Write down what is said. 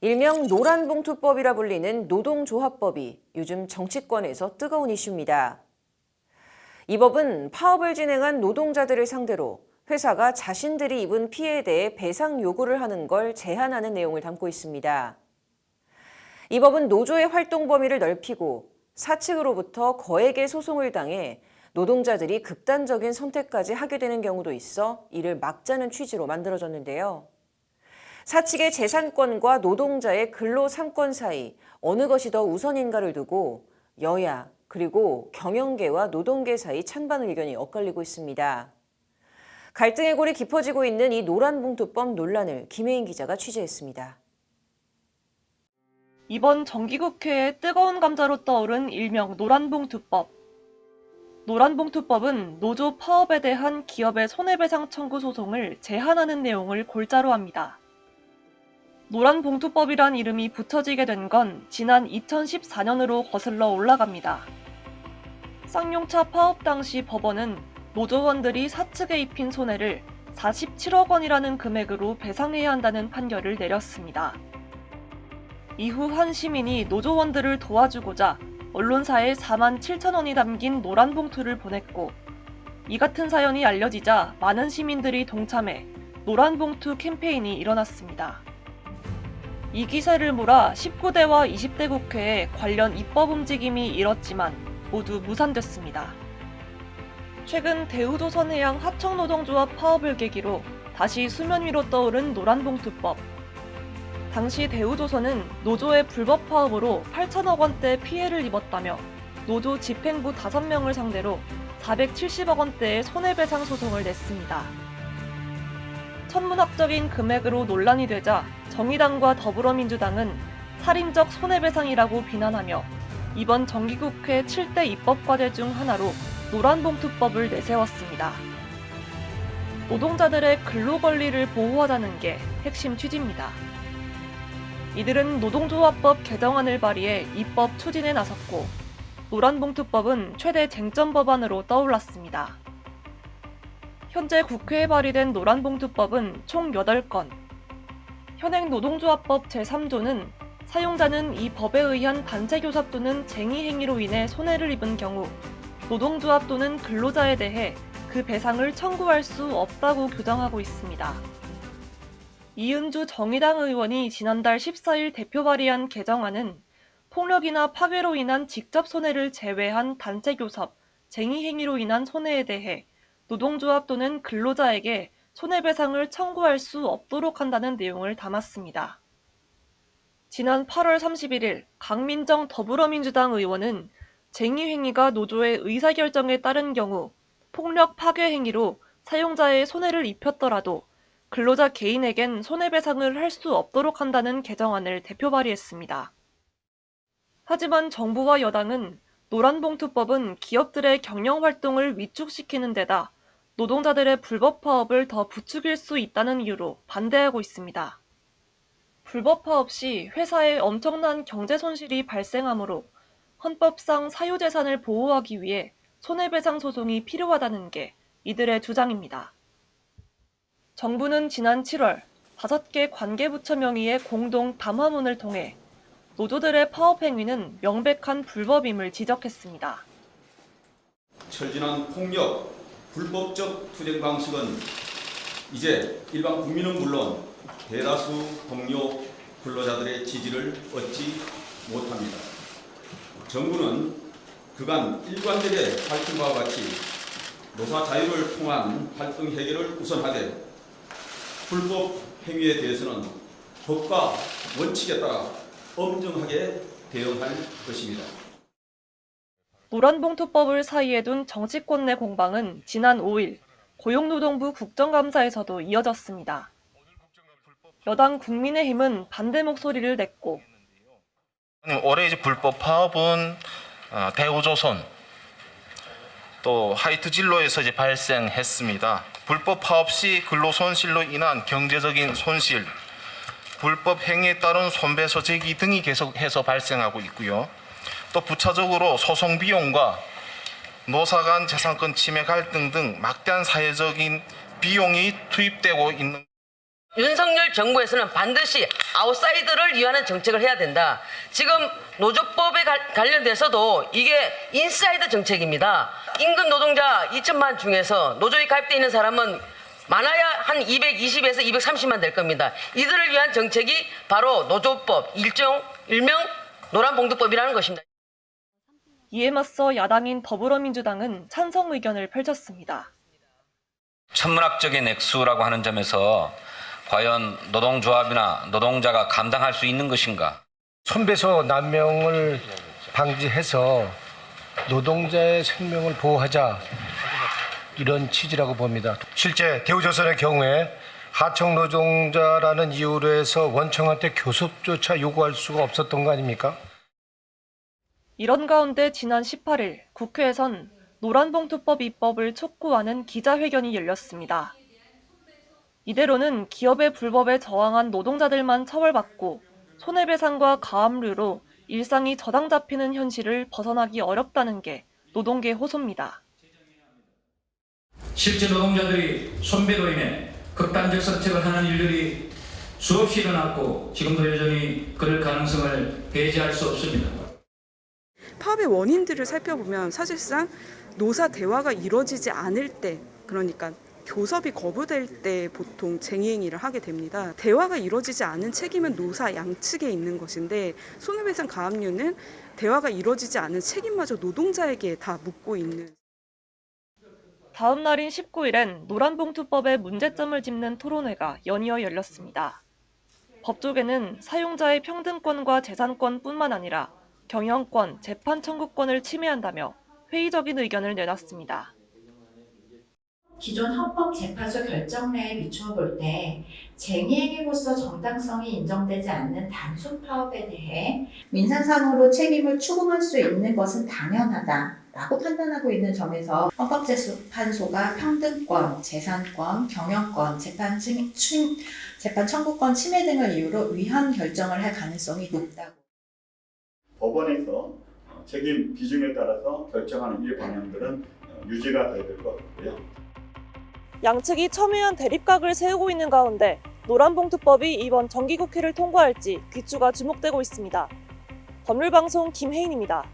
일명 노란봉투법이라 불리는 노동조합법이 요즘 정치권에서 뜨거운 이슈입니다. 이 법은 파업을 진행한 노동자들을 상대로 회사가 자신들이 입은 피해에 대해 배상 요구를 하는 걸 제한하는 내용을 담고 있습니다. 이 법은 노조의 활동 범위를 넓히고 사측으로부터 거액의 소송을 당해 노동자들이 극단적인 선택까지 하게 되는 경우도 있어 이를 막자는 취지로 만들어졌는데요. 사측의 재산권과 노동자의 근로 3권 사이 어느 것이 더 우선인가를 두고 여야 그리고 경영계와 노동계 사이 찬반 의견이 엇갈리고 있습니다. 갈등의 골이 깊어지고 있는 이 노란봉투법 논란을 김혜인 기자가 취재했습니다. 이번 정기국회에 뜨거운 감자로 떠오른 일명 노란봉투법. 노란봉투법은 노조 파업에 대한 기업의 손해배상 청구 소송을 제한하는 내용을 골자로 합니다. 노란봉투법이란 이름이 붙여지게 된 건 지난 2014년으로 거슬러 올라갑니다. 쌍용차 파업 당시 법원은 노조원들이 사측에 입힌 손해를 47억 원이라는 금액으로 배상해야 한다는 판결을 내렸습니다. 이후 한 시민이 노조원들을 도와주고자 언론사에 4만 7천 원이 담긴 노란 봉투를 보냈고, 이 같은 사연이 알려지자 많은 시민들이 동참해 노란 봉투 캠페인이 일어났습니다. 이 기세를 몰아 19대와 20대 국회에 관련 입법 움직임이 일었지만 모두 무산됐습니다. 최근 대우조선해양 하청노동조합 파업을 계기로 다시 수면 위로 떠오른 노란봉투법. 당시 대우조선은 노조의 불법 파업으로 8천억 원대 피해를 입었다며 노조 집행부 5명을 상대로 470억 원대의 손해배상 소송을 냈습니다. 천문학적인 금액으로 논란이 되자 정의당과 더불어민주당은 살인적 손해배상이라고 비난하며 이번 정기국회 7대 입법과제 중 하나로 노란봉투법을 내세웠습니다. 노동자들의 근로권리를 보호하자는 게 핵심 취지입니다. 이들은 노동조합법 개정안을 발의해 입법 추진에 나섰고, 노란봉투법은 최대 쟁점 법안으로 떠올랐습니다. 현재 국회에 발의된 노란봉투법은 총 8건. 현행 노동조합법 제3조는 사용자는 이 법에 의한 단체교섭 또는 쟁의행위로 인해 손해를 입은 경우 노동조합 또는 근로자에 대해 그 배상을 청구할 수 없다고 규정하고 있습니다. 이은주 정의당 의원이 지난달 14일 대표 발의한 개정안은 폭력이나 파괴로 인한 직접 손해를 제외한 단체교섭, 쟁의행위로 인한 손해에 대해 노동조합 또는 근로자에게 손해배상을 청구할 수 없도록 한다는 내용을 담았습니다. 지난 8월 31일 강민정 더불어민주당 의원은 쟁의행위가 노조의 의사결정에 따른 경우 폭력 파괴 행위로 사용자의 손해를 입혔더라도 근로자 개인에겐 손해배상을 할 수 없도록 한다는 개정안을 대표 발의했습니다. 하지만 정부와 여당은 노란봉투법은 기업들의 경영활동을 위축시키는 데다 노동자들의 불법 파업을 더 부추길 수 있다는 이유로 반대하고 있습니다. 불법 파업 시 회사에 엄청난 경제 손실이 발생하므로 헌법상 사유재산을 보호하기 위해 손해배상 소송이 필요하다는 게 이들의 주장입니다. 정부는 지난 7월 5개 관계부처 명의의 공동 담화문을 통해 노조들의 파업 행위는 명백한 불법임을 지적했습니다. 철진한 폭력, 불법적 투쟁 방식은 이제 일반 국민은 물론 대다수 동료 근로자들의 지지를 얻지 못합니다. 정부는 그간 일관되게 밝힌 바와 같이 노사 자유를 통한 활동 해결을 우선하되 불법 행위에 대해서는 법과 원칙에 따라 엄정하게 대응할 것입니다. 노란봉투법을 사이에 둔 정치권 내 공방은 지난 5일 고용노동부 국정감사에서도 이어졌습니다. 여당 국민의힘은 반대 목소리를 냈고, 올해 이제 불법 파업은 대우조선 또 하이트진로에서 이제 발생했습니다. 불법 파업 시 근로 손실로 인한 경제적인 손실, 불법 행위에 따른 손배소 제기 등이 계속해서 발생하고 있고요. 또 부차적으로 소송 비용과 노사 간 재산권 침해 갈등 등 막대한 사회적인 비용이 투입되고 있는. 윤석열 정부에서는 반드시 아웃사이더를 위하는 정책을 해야 된다. 지금 노조법에 관련돼서도 이게 인사이더 정책입니다. 임금 노동자 2천만 중에서 노조에 가입되어 있는 사람은 많아야 한 220에서 230만 될 겁니다. 이들을 위한 정책이 바로 노조법, 일명 노란봉투법이라는 것입니다. 이에 맞서 야당인 더불어민주당은 찬성 의견을 펼쳤습니다. 천문학적인 액수라고 하는 점에서 과연 노동조합이나 노동자가 감당할 수 있는 것인가? 손배소 남용을 방지해서 노동자의 생명을 보호하자, 이런 취지라고 봅니다. 실제 대우조선의 경우에 하청 노동자라는 이유로 해서 원청한테 교섭조차 요구할 수가 없었던 거 아닙니까? 이런 가운데 지난 18일 국회에선 노란봉투법 입법을 촉구하는 기자회견이 열렸습니다. 이대로는 기업의 불법에 저항한 노동자들만 처벌받고 손해배상과 가압류로 일상이 저당 잡히는 현실을 벗어나기 어렵다는 게 노동계 호소입니다. 실제 노동자들이 손배로 인해 극단적 선택을 하는 일들이 수없이 일어났고 지금도 여전히 그럴 가능성을 배제할 수 없습니다. 파업의 원인들을 살펴보면 사실상 노사 대화가 이루어지지 않을 때, 그러니까 교섭이 거부될 때 보통 쟁의행위를 하게 됩니다. 대화가 이루어지지 않은 책임은 노사 양측에 있는 것인데 손해배상 가압류는 대화가 이루어지지 않은 책임마저 노동자에게 다 묻고 있는. 다음 날인 19일엔 노란봉투법의 문제점을 짚는 토론회가 연이어 열렸습니다. 법조계는 사용자의 평등권과 재산권뿐만 아니라 경영권, 재판 청구권을 침해한다며 회의적인 의견을 내놨습니다. 기존 헌법재판소 결정 내에 비추어 볼 때 쟁의행위로서 정당성이 인정되지 않는 단순 파업에 대해 민사상으로 책임을 추궁할 수 있는 것은 당연하다라고 판단하고 있는 점에서 헌법재판소가 평등권, 재산권, 경영권, 재판 청구권 침해 등을 이유로 위헌 결정을 할 가능성이 높다고. 법원에서 책임 비중에 따라서 결정하는 이 방향들은 유지가 돼야 될 것 같고요. 양측이 첨예한 대립각을 세우고 있는 가운데 노란봉투법이 이번 정기국회를 통과할지 귀추가 주목되고 있습니다. 법률방송 김혜인입니다.